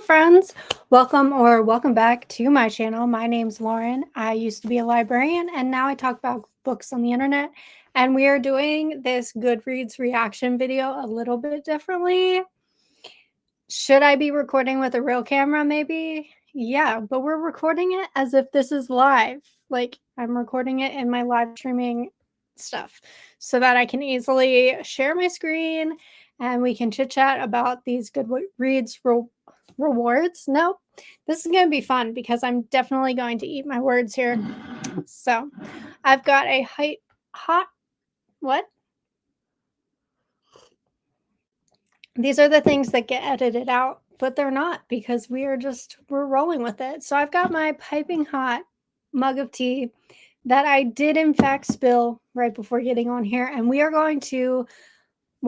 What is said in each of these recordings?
friends. Welcome back to my channel. My name's Lauren. I used to be a librarian and now I talk about books on the internet. And we are doing this Goodreads reaction video a little bit differently. Should I be recording with a real camera maybe? Yeah, but we're recording it as if this is live. Like I'm recording it in my live streaming stuff so that I can easily share my screen and we can chit chat about these Goodreads rewards. No, this is going to be fun because I'm definitely going to eat my words here. So I've got a hot, what? These are the things that get edited out, but they're not because we're rolling with it. So I've got my piping hot mug of tea that I did in fact spill right before getting on here. And we are going to,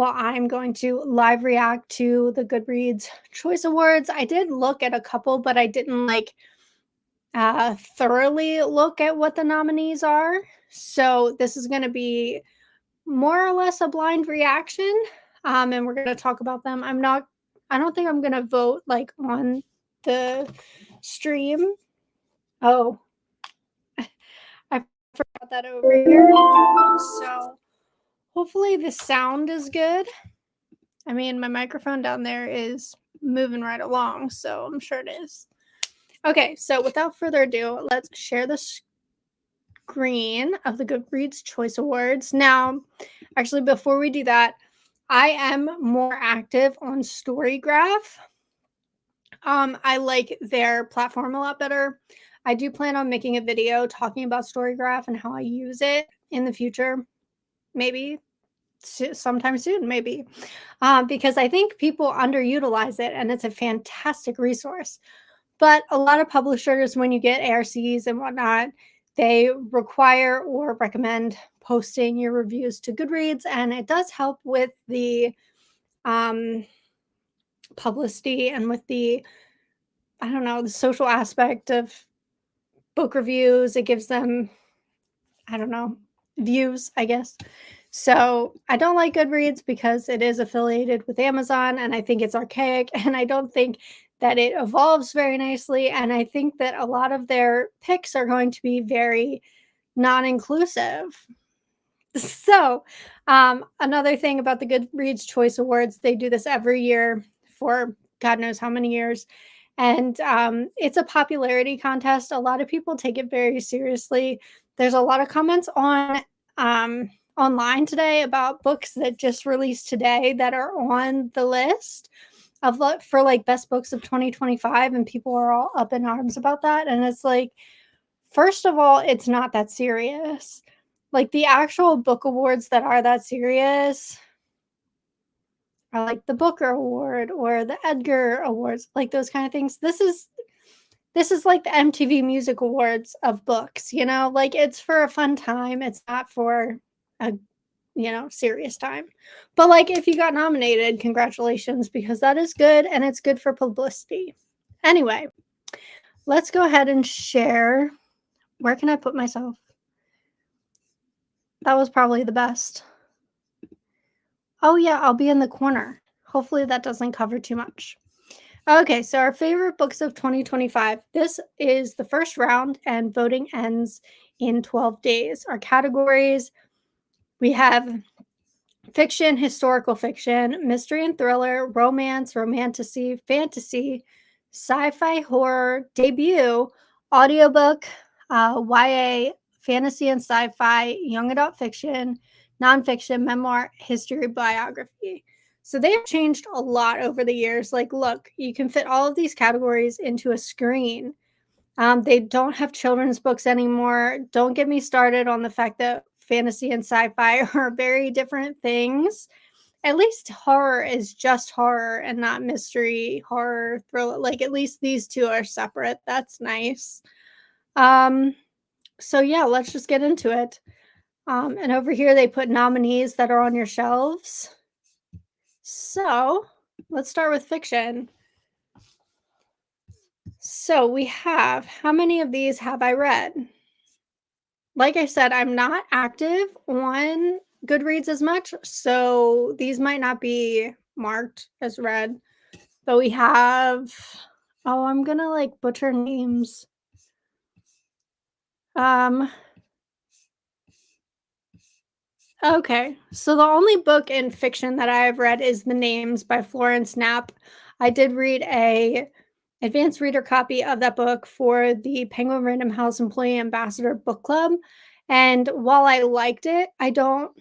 I'm going to live react to the Goodreads Choice Awards. I did look at a couple, but I didn't thoroughly look at what the nominees are. So this is going to be more or less a blind reaction. And we're going to talk about them. I don't think I'm going to vote on the stream. Oh, I forgot that over here. So hopefully the sound is good. I mean, my microphone down there is moving right along, so I'm sure it is. Okay, so without further ado, let's share the screen of the Goodreads Choice Awards. Now, actually, before we do that, I am more active on Storygraph. I like their platform a lot better. I do plan on making a video talking about Storygraph and how I use it in the future, maybe sometime soon, maybe, because I think people underutilize it and it's a fantastic resource. But a lot of publishers, when you get ARCs and whatnot, they require or recommend posting your reviews to Goodreads, and it does help with the publicity and with the, the social aspect of book reviews. It gives them, views, I guess. So I don't like Goodreads because it is affiliated with Amazon and I think it's archaic and I don't think that it evolves very nicely. And I think that a lot of their picks are going to be very non-inclusive. So another thing about the Goodreads Choice Awards, they do this every year for God knows how many years. And it's a popularity contest. A lot of people take it very seriously. There's a lot of comments on online today about books that just released today that are on the list for best books of 2025, and people are all up in arms about that. And it's like, first of all, it's not that serious. Like the actual book awards that are that serious are like the Booker Award or the Edgar Awards, like those kind of things. This is like the MTV Music Awards of books, like it's for a fun time. It's not for a, serious time. But if you got nominated, congratulations, because that is good and it's good for publicity. Anyway, let's go ahead and share. Where can I put myself? That was probably the best. Oh yeah, I'll be in the corner. Hopefully that doesn't cover too much. Okay, so our favorite books of 2025. This is the first round and voting ends in 12 days. Our categories, we have fiction, historical fiction, mystery and thriller, romance, romantasy, fantasy, sci-fi, horror, debut, audiobook, YA, fantasy and sci-fi, young adult fiction, nonfiction, memoir, history, biography. So they have changed a lot over the years. Look, you can fit all of these categories into a screen. They don't have children's books anymore. Don't get me started on the fact that fantasy and sci-fi are very different things. At least horror is just horror and not mystery, horror, thriller. At least these two are separate. That's nice. So yeah, let's just get into it. And over here, they put nominees that are on your shelves. So let's start with fiction. So we have, how many of these have I read? Like I said, I'm not active on Goodreads as much, so these might not be marked as read. But we have Oh, I'm gonna, like, butcher names. Um, okay. So the only book in fiction that I have read is The Names by Florence Knapp. I did read a advanced reader copy of that book for the Penguin Random House Employee Ambassador Book Club, and while I liked it, I didn't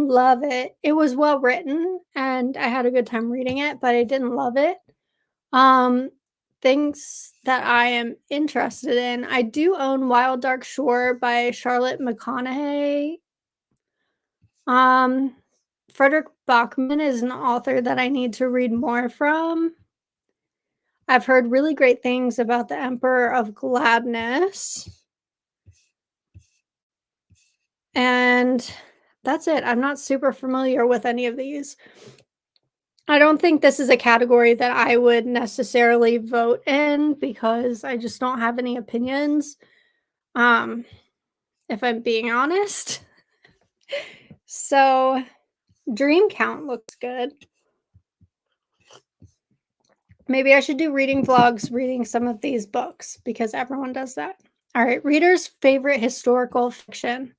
love it. It was well written, and I had a good time reading it, but I didn't love it. Um, Things that I am interested in, I do own Wild Dark Shore by Charlotte McConaughey. Um, Frederick Bachman is an author that I need to read more from. I've heard really great things about The Emperor of Gladness, and that's it. I'm not super familiar with any of these. I don't think this is a category that I would necessarily vote in because I just don't have any opinions, um, if I'm being honest. So, dream count looks good. Maybe I should do reading vlogs reading some of these books because everyone does that. All right, readers' favorite historical fiction.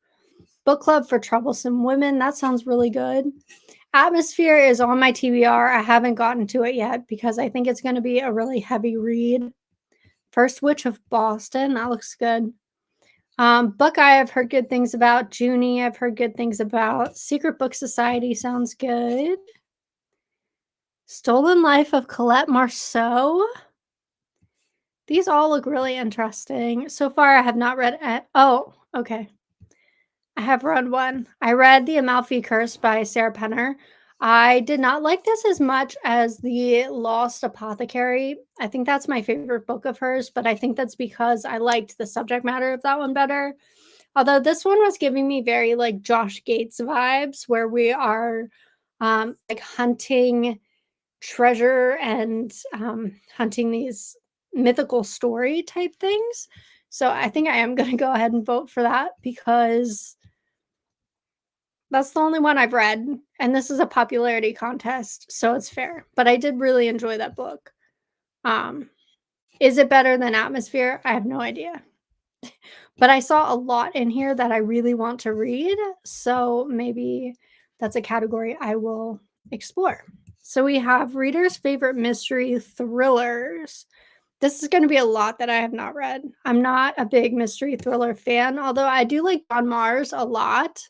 Book club for troublesome women. That sounds really good. Atmosphere is on my TBR. I haven't gotten to it yet because I think it's going to be a really heavy read. First Witch of Boston. That looks good. Buckeye, I've heard good things about. Junie, I've heard good things about. Secret Book Society sounds good. Stolen Life of Colette Marceau. These all look really interesting. So far, I have not read. Oh, okay. I have read one. I read The Amalfi Curse by Sarah Penner. I did not like this as much as The Lost Apothecary. I think that's my favorite book of hers, but I think that's because I liked the subject matter of that one better. Although this one was giving me very like Josh Gates vibes, where we are like hunting treasure and hunting these mythical story type things. So I think I am going to go ahead and vote for that because that's the only one I've read, and this is a popularity contest, so it's fair. But I did really enjoy that book. Um, is it better than Atmosphere? I have no idea. But I saw a lot in here that I really want to read, so maybe that's a category I will explore. So we have readers' favorite mystery thrillers. This is going to be a lot that I have not read. I'm not a big mystery thriller fan, although I do like John Mars a lot.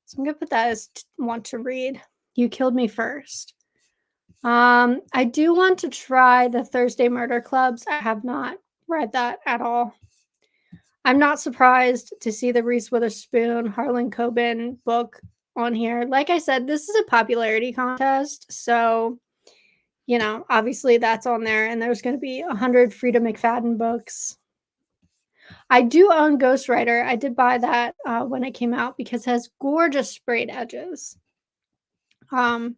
So I'm going to put that as want to read. You Killed Me First. I do want to try the Thursday Murder Clubs. I have not read that at all. I'm not surprised to see the Reese Witherspoon, Harlan Coben book on here. Like I said, this is a popularity contest. So, obviously that's on there. And there's going to be 100 Frida McFadden books. I do own Ghostwriter. I did buy that when it came out because it has gorgeous sprayed edges. And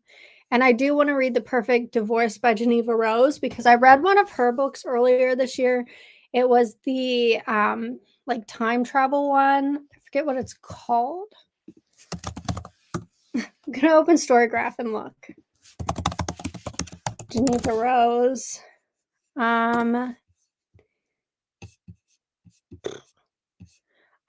I do want to read The Perfect Divorce by Geneva Rose because I read one of her books earlier this year. It was the like time travel one. I forget what it's called. I'm gonna open Storygraph and look. Geneva Rose.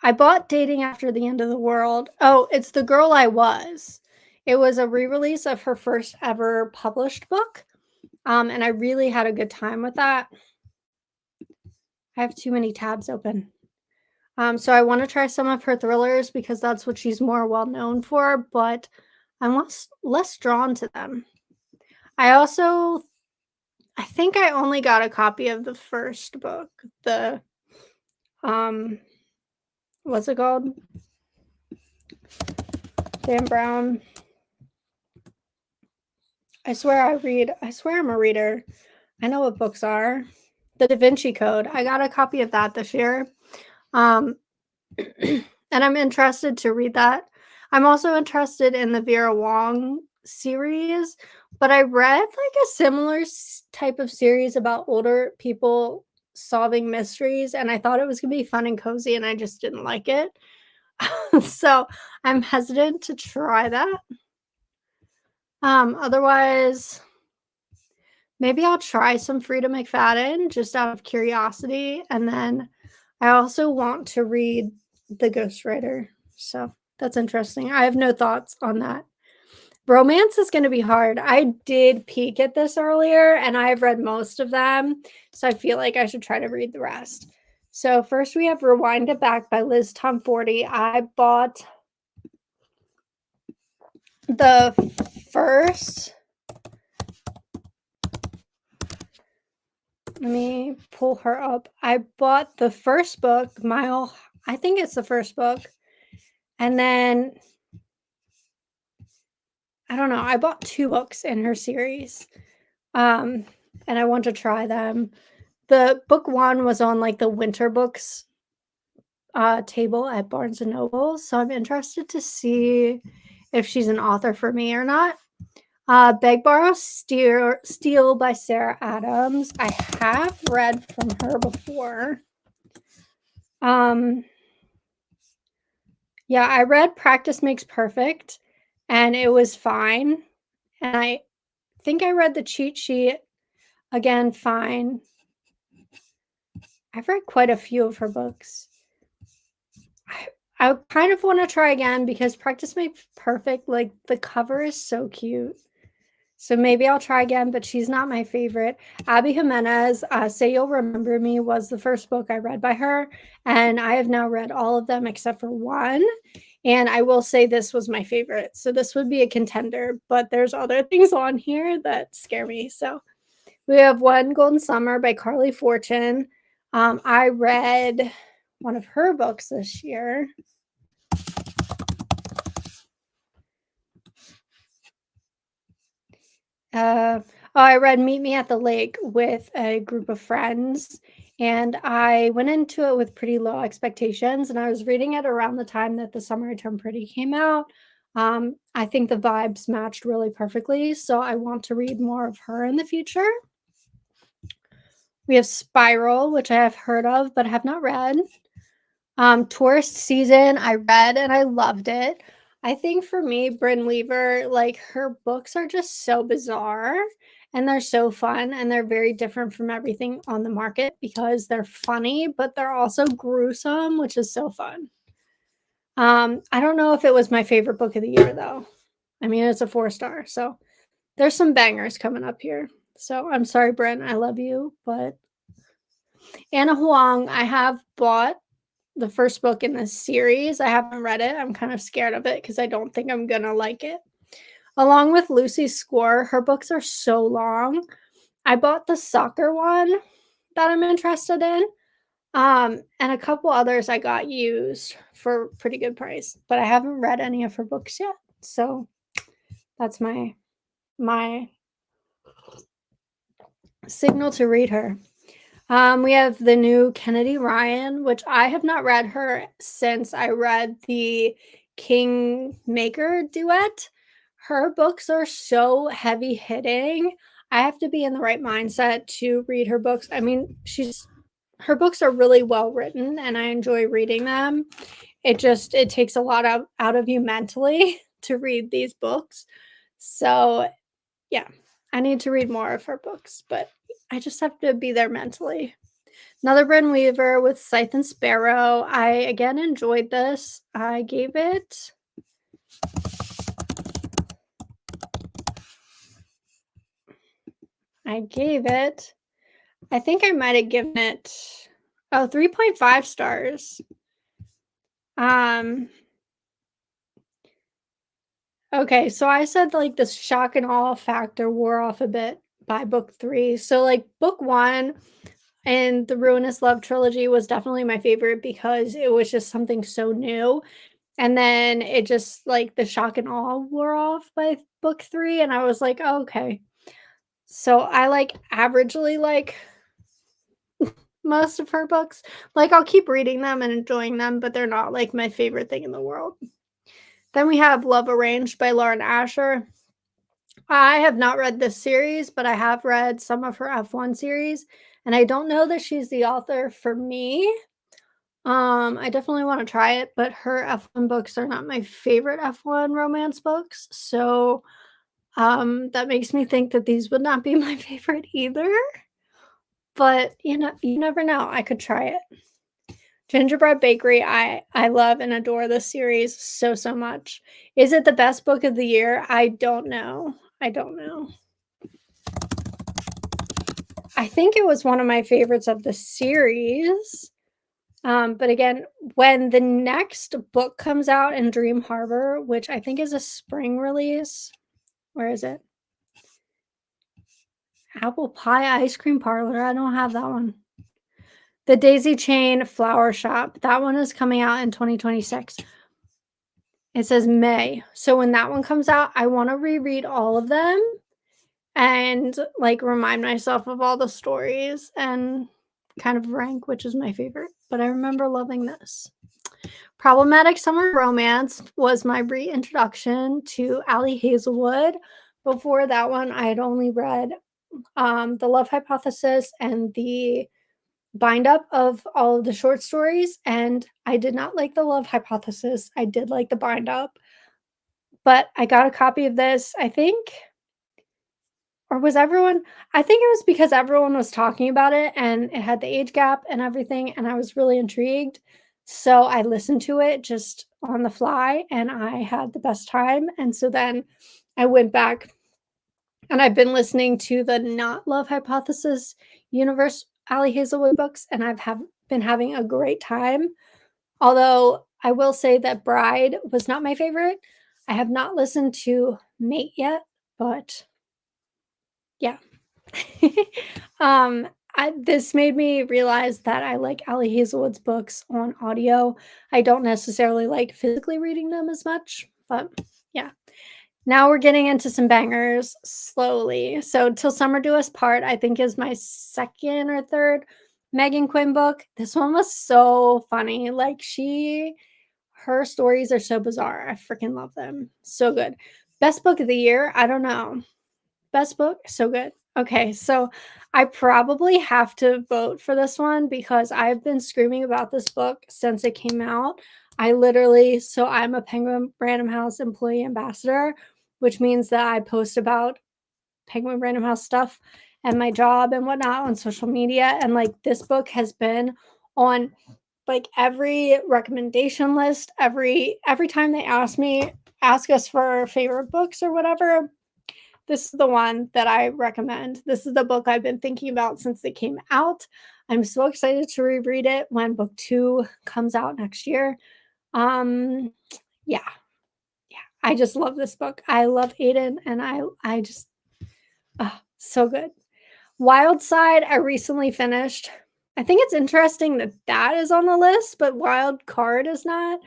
I bought Dating After the End of the World. Oh, it's The Girl I Was. It was a re-release of her first ever published book. And I really had a good time with that. I have too many tabs open. So I want to try some of her thrillers because that's what she's more well known for, but I'm less drawn to them. I think I only got a copy of the first book, the what's it called? Dan Brown. I swear I'm a reader. I know what books are. The Da Vinci Code. I got a copy of that this year. And I'm interested to read that. I'm also interested in the Vera Wong series, but I read like a similar type of series about older people solving mysteries, and I thought it was going to be fun and cozy, and I just didn't like it. So I'm hesitant to try that. Otherwise, Maybe I'll try some Frida McFadden just out of curiosity, and then I also want to read The Ghostwriter, so that's interesting. I have no thoughts on that. Romance is gonna be hard. I did peek at this earlier, and I've read most of them, so I feel like I should try to read the rest. So first we have Rewind It Back by Liz Tom 40. I bought the first let me pull her up. I bought the first book, Mile I think it's the first book, and then I don't know, I bought 2 books in her series, um, and I want to try them. The book 1 was on, like, the winter books, table at Barnes& and Noble, so I'm interested to see if she's an author for me or not. Beg, Borrow, Steal by Sarah Adams. I have read from her before. Um, yeah, I read Practice Makes Perfect, and it was fine, and I think I read the cheat sheet, again, fine. I've read quite a few of her books. I kind of wanna try again because Practice Makes Perfect, like, the cover is so cute. So maybe I'll try again, but she's not my favorite. Abby Jimenez, Say You'll Remember Me was the first book I read by her, and I have now read all of them except for one, and I will say this was my favorite. So this would be a contender, but there's other things on here that scare me. So we have One Golden Summer by Carly Fortune. I read one of her books this year. I read Meet Me at the Lake with a group of friends, and I went into it with pretty low expectations, and I was reading it around the time that The Summer I Turned Pretty came out. I think the vibes matched really perfectly, so I want to read more of her in the future. We have Spiral, which I have heard of but have not read. Tourist Season, I read and I loved it. I think for me, Bryn Weaver, like her books are just so bizarre and they're so fun and they're very different from everything on the market because they're funny, but they're also gruesome, which is so fun. I don't know if it was my favorite book of the year though. I mean, it's a 4 star, so there's some bangers coming up here. So I'm sorry, Bryn, I love you, but Anna Huang, I have bought the first book in this series. I haven't read it. I'm kind of scared of it because I don't think I'm gonna like it. Along with Lucy Score, her books are so long. I bought the soccer one that I'm interested in. And a couple others I got used for pretty good price, but I haven't read any of her books yet. So that's my signal to read her. We have the new Kennedy Ryan, which I have not read her since I read the Kingmaker duet. Her books are so heavy hitting. I have to be in the right mindset to read her books. I mean, her books are really well written and I enjoy reading them. It takes a lot out of you mentally to read these books. So, yeah, I need to read more of her books, but I just have to be there mentally. Another Bryn Weaver with Scythe and Sparrow. I again enjoyed this. I think I might have given it 3.5 stars. Okay, so I said like this shock and awe factor wore off a bit by book 3. So like book 1 and the Ruinous Love trilogy was definitely my favorite because it was just something so new. And then it just like the shock and awe wore off by book 3 and I was like, oh, okay. So I like averagely like most of her books. Like I'll keep reading them and enjoying them, but they're not like my favorite thing in the world. Then we have Love Arranged by Lauren Asher. I have not read this series, but I have read some of her F1 series, and I don't know that she's the author for me. I definitely want to try it, but her F1 books are not my favorite F1 romance books. So That makes me think that these would not be my favorite either, but, you never know, I could try it. Gingerbread Bakery, I love and adore this series so, so much. Is it the best book of the year? I don't know. I don't know. I think it was one of my favorites of the series. But again, when the next book comes out in Dream Harbor, which I think is a spring release, where is it? Apple Pie Ice Cream Parlor. I don't have that one. The Daisy Chain Flower Shop. That one is coming out in 2026. It says May. So when that one comes out, I want to reread all of them and like remind myself of all the stories and kind of rank which is my favorite. But I remember loving this. Problematic Summer Romance was my reintroduction to Ali Hazelwood. Before that one, I had only read The Love Hypothesis and the bind up of all of the short stories, and I did not like The Love Hypothesis. I did like the bind up, but I got a copy of this, I think, or was everyone I think it was because everyone was talking about it and it had the age gap and everything, and I was really intrigued. So I listened to it just on the fly and I had the best time. And so then I went back and I've been listening to the Not Love Hypothesis Universe Ali Hazelwood books, and been having a great time. Although I will say that Bride was not my favorite. I have not listened to Mate yet, but yeah. um, this made me realize that I like Ali Hazelwood's books on audio. I don't necessarily like physically reading them as much, but yeah. Now we're getting into some bangers slowly. So, Till Summer Do Us Part, I think, is my second or third Megan Quinn book. This one was so funny. Like, her stories are so bizarre. I freaking love them. So good. Best book of the year? I don't know. Best book? So good. Okay, so I probably have to vote for this one because I've been screaming about this book since it came out. I'm a Penguin Random House employee ambassador, which means that I post about Penguin Random House stuff and my job and whatnot on social media. And like this book has been on like every recommendation list, every time they ask us for favorite books or whatever, this is the one that I recommend. This is the book I've been thinking about since it came out. I'm so excited to reread it when book 2 comes out next year. Um, yeah. Yeah. I just love this book. I love Aiden and I just so good. Wild Side I recently finished. I think it's interesting that that is on the list, but Wild Card is not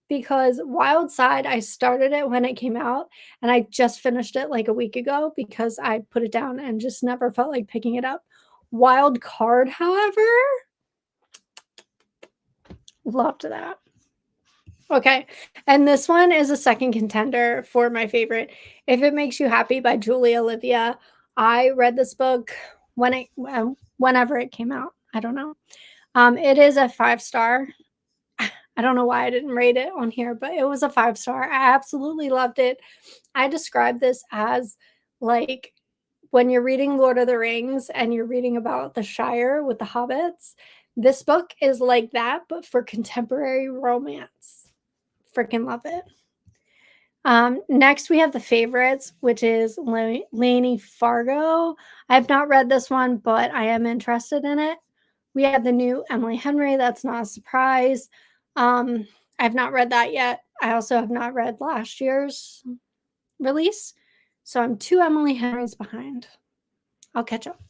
because Wild Side, I started it when it came out and I just finished it like a week ago because I put it down and just never felt like picking it up. Wild Card, however, loved that. Okay. And this one is a second contender for my favorite. If It Makes You Happy by Julie Olivia. I read this book whenever it came out. I don't know. It is a 5-star. I don't know why I didn't rate it on here, but it was a 5-star. I absolutely loved it. I describe this as like when you're reading Lord of the Rings and you're reading about the Shire with the hobbits. This book is like that, but for contemporary romance. Freaking love it. Next, we have The Favorites, which is Lainey Fargo. I have not read this one, but I am interested in it. We have the new Emily Henry. That's not a surprise. I have not read that yet. I also have not read last year's release. So I'm 2 Emily Henrys behind. I'll catch up.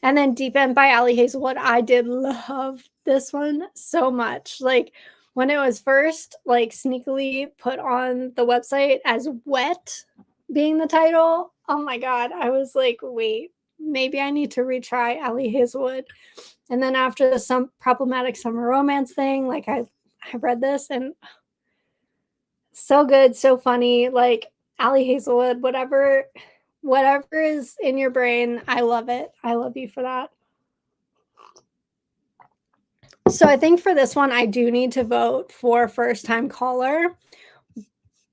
And then Deep End by Ali Hazelwood. I did love this one so much. Like when it was first like sneakily put on the website as Wet being the title, oh my God, I was like, wait, maybe I need to retry Ali Hazelwood. And then after the problematic summer romance thing, like I read this and so good, so funny. Like Ali Hazelwood, whatever is in your brain, I love it. I love you for that. So I think for this one, I do need to vote for First Time Caller,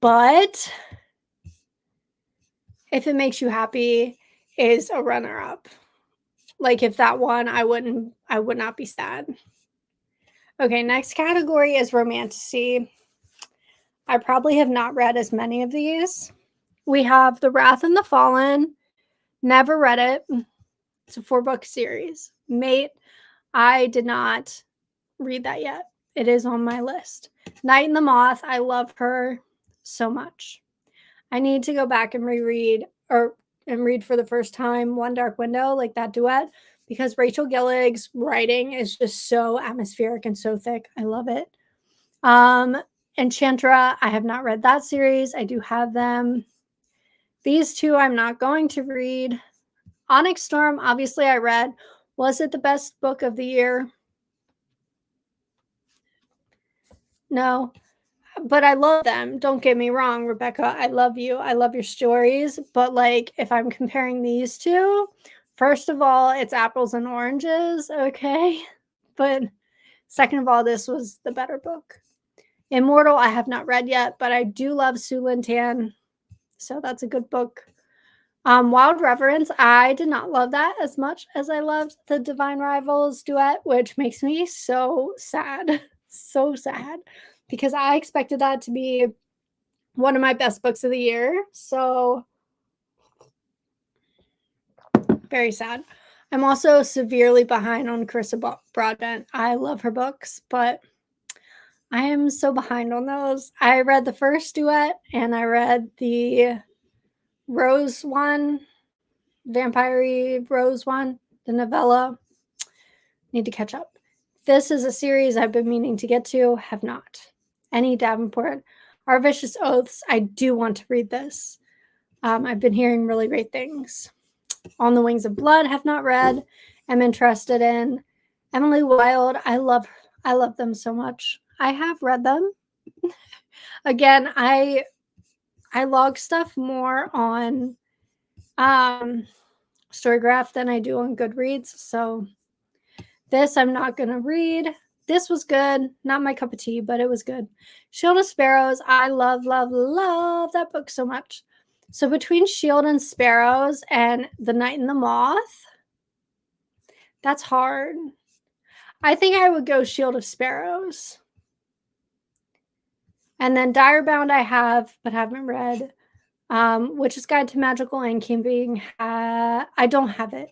but If It Makes You Happy is a runner-up. Like, if that won, I would not be sad. Okay, next category is romantasy. I probably have not read as many of these. We have The Wrath and the Fallen. Never read it. It's a 4-book series. Mate, I did not read that yet. It is on my list. Night and the Moth. I love her so much. I need to go back and reread and read for the first time One Dark Window, like that duet, because Rachel Gillig's writing is just so atmospheric and so thick. I love it. Enchantra, I have not read that series. I do have them. These two I'm not going to read. Onyx Storm, obviously I read. Was it the best book of the year? No. But I love them. Don't get me wrong, Rebecca. I love you. I love your stories. But like, if I'm comparing these two, first of all, it's apples and oranges, okay? But second of all, this was the better book. Immortal, I have not read yet, but I do love Sue Lin Tan, so that's a good book. Wild Reverence, I did not love that as much as I loved the Divine Rivals duet, which makes me so sad. So sad. Because I expected that to be one of my best books of the year. So very sad. I'm also severely behind on Carissa Broadbent. I love her books, but I am so behind on those. I read the first duet and I read the Rose one, Vampire Rose one, the novella. Need to catch up. This is a series I've been meaning to get to, have not. Annie Davenport, Our Vicious Oaths. I do want to read this. I've been hearing really great things. On the Wings of Blood, have not read. I'm interested in. Emily Wilde, I love them so much. I have read them. Again, I log stuff more on Storygraph than I do on Goodreads. So this I'm not going to read. This was good. Not my cup of tea, but it was good. Shield of Sparrows. I love, love, love that book so much. So between Shield and Sparrows and The Night and the Moth, that's hard. I think I would go Shield of Sparrows. And then Direbound I have, but haven't read. Witch's Guide to Magical Innkeeping. I don't have it.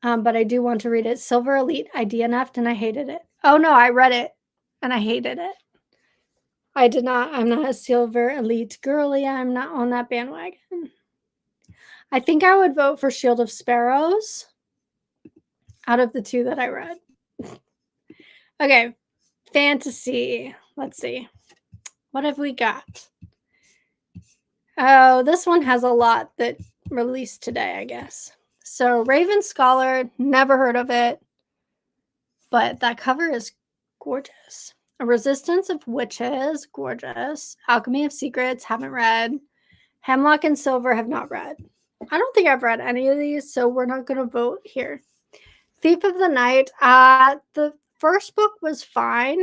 But I do want to read it. Silver Elite, I DNF'd and I hated it. Oh no, I read it and I hated it. I did not. I'm not a Silver Elite girly. I'm not on that bandwagon. I think I would vote for Shield of Sparrows out of the two that I read. Okay, fantasy. Let's see. What have we got? Oh, this one has a lot that released today, I guess. So Raven Scholar, never heard of it, but that cover is gorgeous. A Resistance of Witches, gorgeous. Alchemy of Secrets, haven't read. Hemlock and Silver, have not read. I don't think I've read any of these, so we're not going to vote here. Thief of the Night, the first book was fine.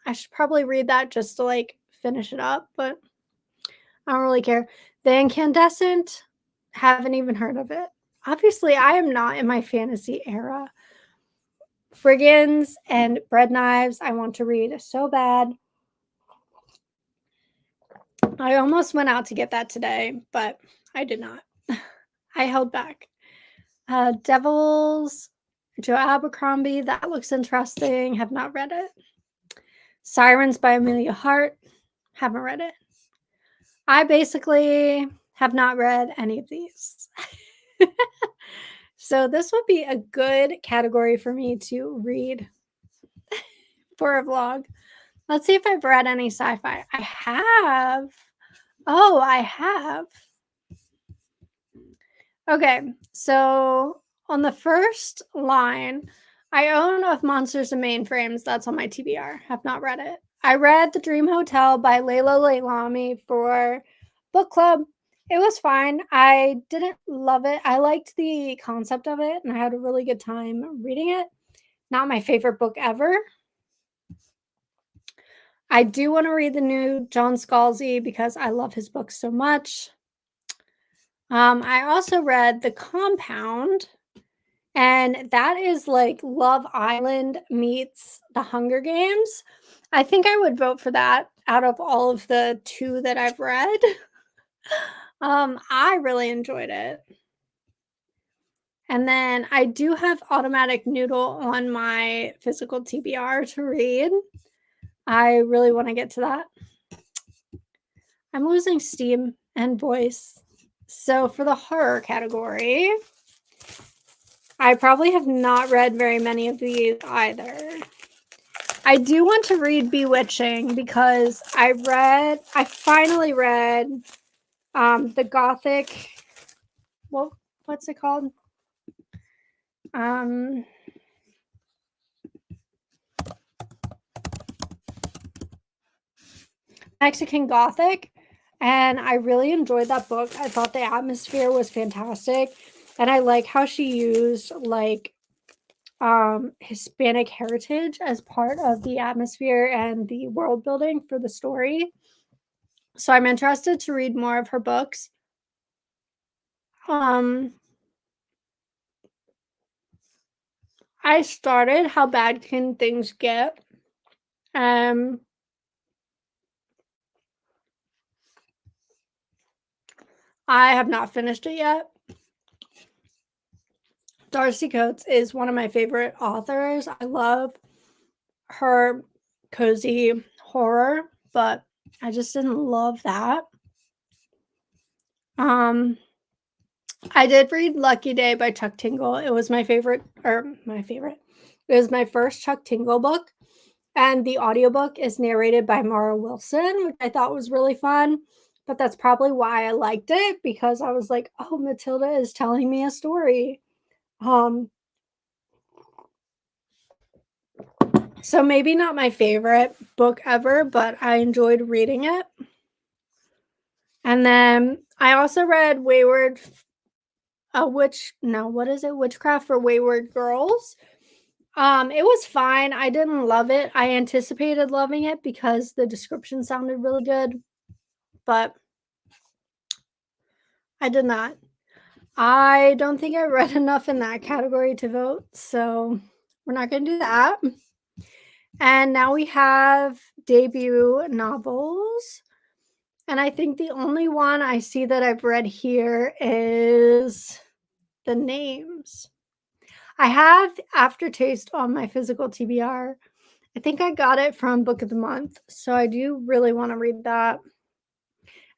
I should probably read that just to like finish it up, but I don't really care. The Incandescent, haven't even heard of it. Obviously, I am not in my fantasy era. Brigands and Bread Knives, I want to read so bad. I almost went out to get that today, but I did not. I held back. Devils, Joe Abercrombie, that looks interesting. Have not read it. Sirens by Amelia Hart, haven't read it. I basically have not read any of these. So this would be a good category for me to read for a vlog. Let's see if I've read any sci-fi. I have. Oh, I have. Okay, so on the first line, I own Of Monsters and Mainframes. That's on my TBR. Have not read it. I read The Dream Hotel by Layla Leilani for book club. It was fine. I didn't love it. I liked the concept of it, and I had a really good time reading it. Not my favorite book ever. I do want to read the new John Scalzi because I love his books so much. I also read The Compound, and that is like Love Island meets The Hunger Games. I think I would vote for that out of all of the 2 that I've read. I really enjoyed it. And then I do have Automatic Noodle on my physical TBR to read. I really wanna get to that. I'm losing steam and voice. So for the horror category, I probably have not read very many of these either. I do want to read Bewitching because I finally read the Gothic, what's it called? Um Mexican Gothic, and I really enjoyed that book. I thought the atmosphere was fantastic, and I like how she used like Hispanic heritage as part of the atmosphere and the world building for the story. So I'm interested to read more of her books. Um I started How Bad Can Things Get? Um I have not finished it yet. Darcy Coates is one of my favorite authors. I love her cozy horror, but I just didn't love that. Um, I did read Lucky Day by Chuck Tingle. It was my favorite, or my favorite. It was my first Chuck Tingle book, and the audiobook is narrated by Mara Wilson, which I thought was really fun. But that's probably why I liked it because I was like, "Oh, Matilda is telling me a story." Um, so maybe not my favorite book ever, but I enjoyed reading it. And then I also read Wayward what is it? Witchcraft for Wayward Girls. It was fine. I didn't love it. I anticipated loving it because the description sounded really good, but I did not. I don't think I read enough in that category to vote, so we're not going to do that. And now we have debut novels. And I think the only one I see that I've read here is The Names. I have Aftertaste on my physical TBR. I think I got it from Book of the Month, so I do really want to read that.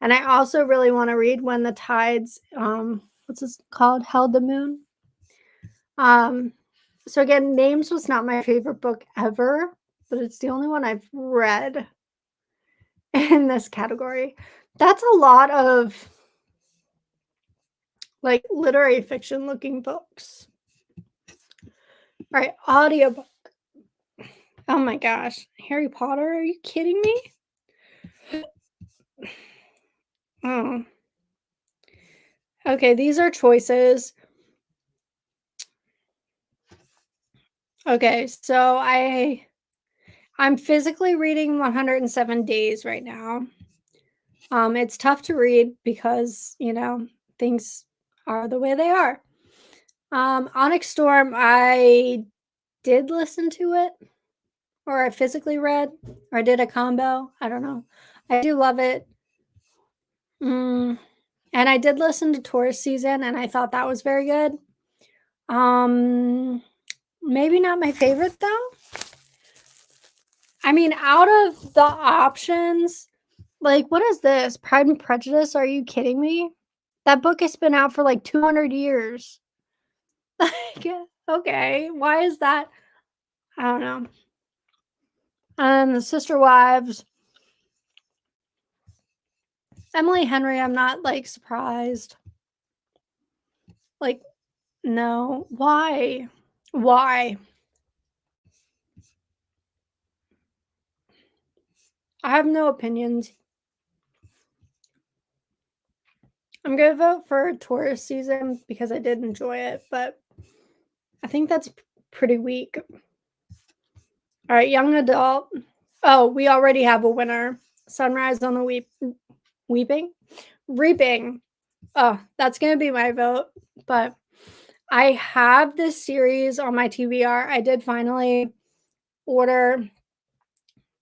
And I also really want to read When the Tides, what's this called? Held the Moon. So again, Names was not my favorite book ever, but it's the only one I've read in this category. That's a lot of like literary fiction looking books. All right, audiobook. Oh my gosh. Harry Potter? Are you kidding me? Oh. Okay, these are choices. Okay, so I'm physically reading 107 Days right now. It's tough to read because, things are the way they are. Onyx Storm, I did listen to it, or I physically read, or I did a combo. I don't know. I do love it. Mm, and I did listen to Tourist Season, and I thought that was very good. Um, Maybe not my favorite though. I mean, out of the options, like, what is this? Pride and Prejudice? Are you kidding me? That book has been out for like 200 years. Like, okay, why is that? I don't know. And The Sister Wives, Emily Henry, I'm not like surprised. Like, no. Why? Why? I have no opinions. I'm gonna vote for Tourist Season because I did enjoy it, but I think that's pretty weak. All right, young adult. Oh, we already have a winner. Sunrise on the Weeping, Reaping. Oh, that's gonna be my vote, but I have this series on my TBR. I did finally order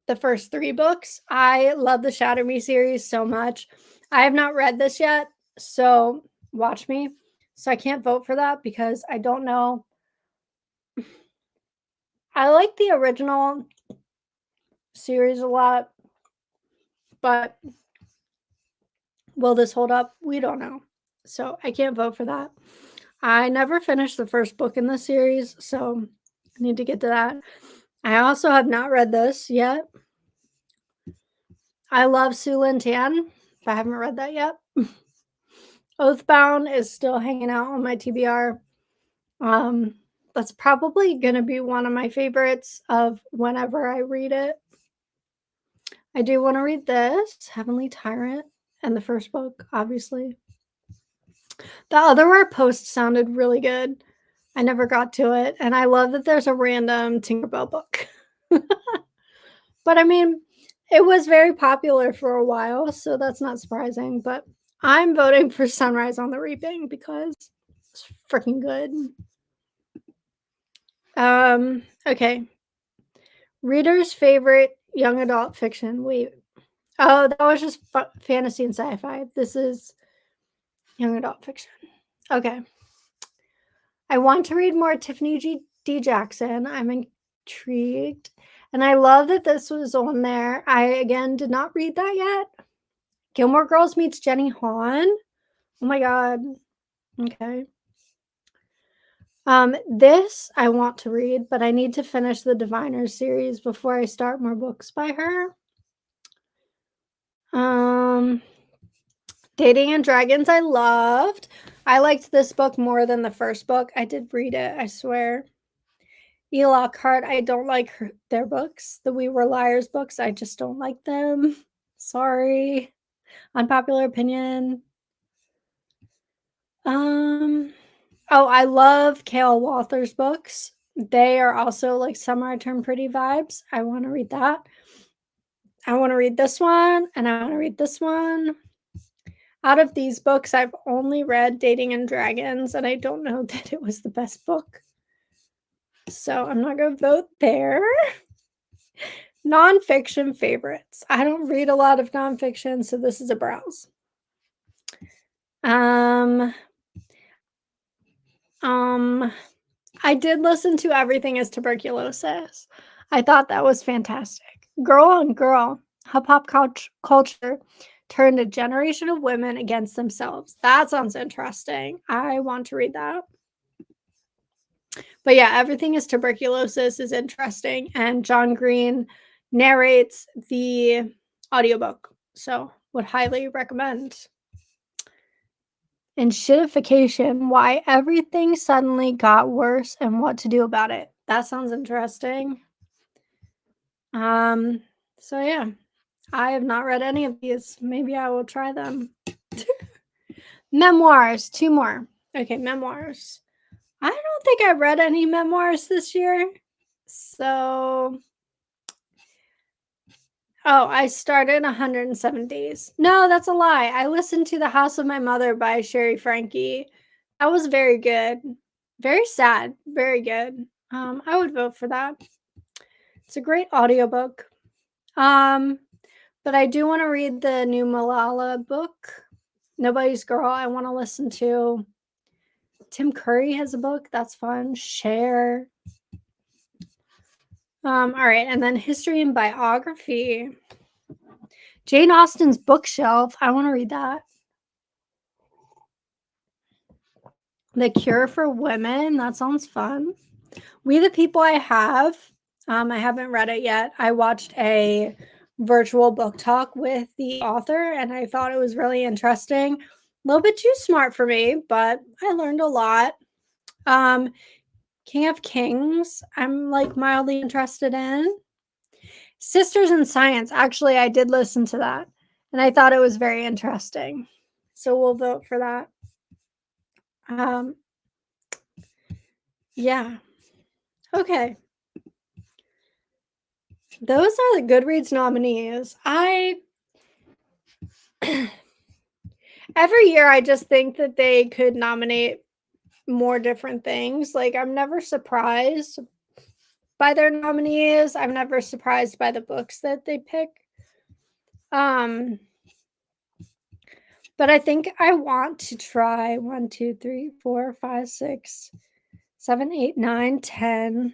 the first 3 books. I love the Shatter Me series so much. I have not read this yet, so watch me. So I can't vote for that because I don't know. I like the original series a lot, but will this hold up? We don't know. So I can't vote for that. I never finished the first book in the series, so I need to get to that. I also have not read this yet. I love Su Lin Tan, but I haven't read that yet. Oathbound is still hanging out on my TBR. Um, that's probably gonna be one of my favorites of whenever I read it. I do want to read this, Heavenly Tyrant, and the first book, obviously. The otherware post sounded really good. I never got to it, and I love that there's a random Tinkerbell book. But I mean, it was very popular for a while, so that's not surprising. But I'm voting for Sunrise on the Reaping because it's freaking good. Okay. Reader's favorite young adult fiction. Wait. Oh, that was just fantasy and sci-fi. This is young adult fiction. Okay. I want to read more Tiffany D. Jackson. I'm intrigued. And I love that this was on there. I, again, did not read that yet. Gilmore Girls meets Jenny Han. Oh my god. Okay. This I want to read, but I need to finish the Diviners series before I start more books by her. Dating and Dragons I loved. I liked this book more than the first book. I did read it, I swear. E. Lockhart, I don't like their books. The We Were Liars books, I just don't like them. Sorry. Unpopular opinion. Oh, I love Kale Walther's books. They are also like Summer I Turn Pretty vibes. I want to read that. I want to read this one, and I want to read this one. Out of these books, I've only read Dating and Dragons, and I don't know that it was the best book. So I'm not going to vote there. Nonfiction favorites. I don't read a lot of nonfiction, so this is a browse. I did listen to Everything is Tuberculosis. I thought that was fantastic. Girl on Girl, hip hop culture turned a generation of women against themselves. That sounds interesting. I want to read that. But yeah, Everything is Tuberculosis is interesting. And John Green narrates the audiobook. So would highly recommend. And shitification, why everything suddenly got worse and what to do about it. That sounds interesting. So yeah, I have not read any of these. Maybe I will try them. Memoirs, 2 more. Okay, memoirs. I don't think I read any memoirs this year. So oh, I started 107 Days. No, that's a lie. I listened to The House of My Mother by Sherry Frankie. That was very good. Very sad. Very good. I would vote for that. It's a great audiobook. But I do want to read the new Malala book, Nobody's Girl. I want to listen to. Tim Curry has a book. That's fun. Share. All right. And then history and biography. Jane Austen's Bookshelf. I want to read that. The Cure for Women. That sounds fun. We the People I Have. I haven't read it yet. I watched a virtual book talk with the author, and I thought it was really interesting. A little bit too smart for me, but I learned a lot. King of Kings, I'm like mildly interested in. Sisters in Science, actually, I did listen to that, and I thought it was very interesting. So we'll vote for that. Yeah. Okay. Those are the Goodreads nominees. Every year, I just think that they could nominate more different things. Like, I'm never surprised by their nominees. I'm never surprised by the books that they pick. Um, but I think I want to try 1, 2, 3, 4, 5, 6, 7, 8, 9, 10,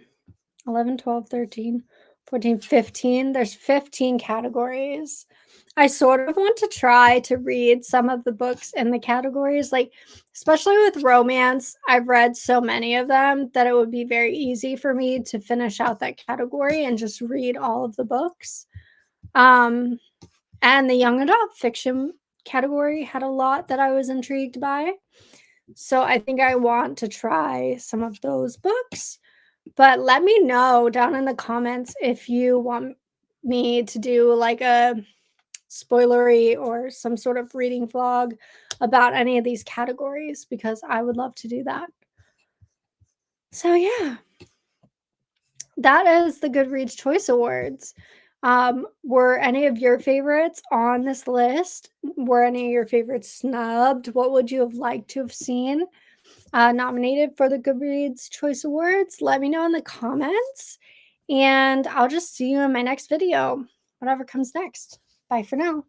11, 12, 13, 14, 15. There's 15 categories. I sort of want to try to read some of the books in the categories, like, especially with romance. I've read so many of them that it would be very easy for me to finish out that category and just read all of the books. And the young adult fiction category had a lot that I was intrigued by. So I think I want to try some of those books. But let me know down in the comments if you want me to do like a spoilery or some sort of reading vlog about any of these categories, because I would love to do that. So yeah, that is the Goodreads Choice Awards. Were any of your favorites on this list? Were any of your favorites snubbed? What would you have liked to have seen nominated for the Goodreads Choice Awards? Let me know in the comments, and I'll just see you in my next video, whatever comes next. Bye for now.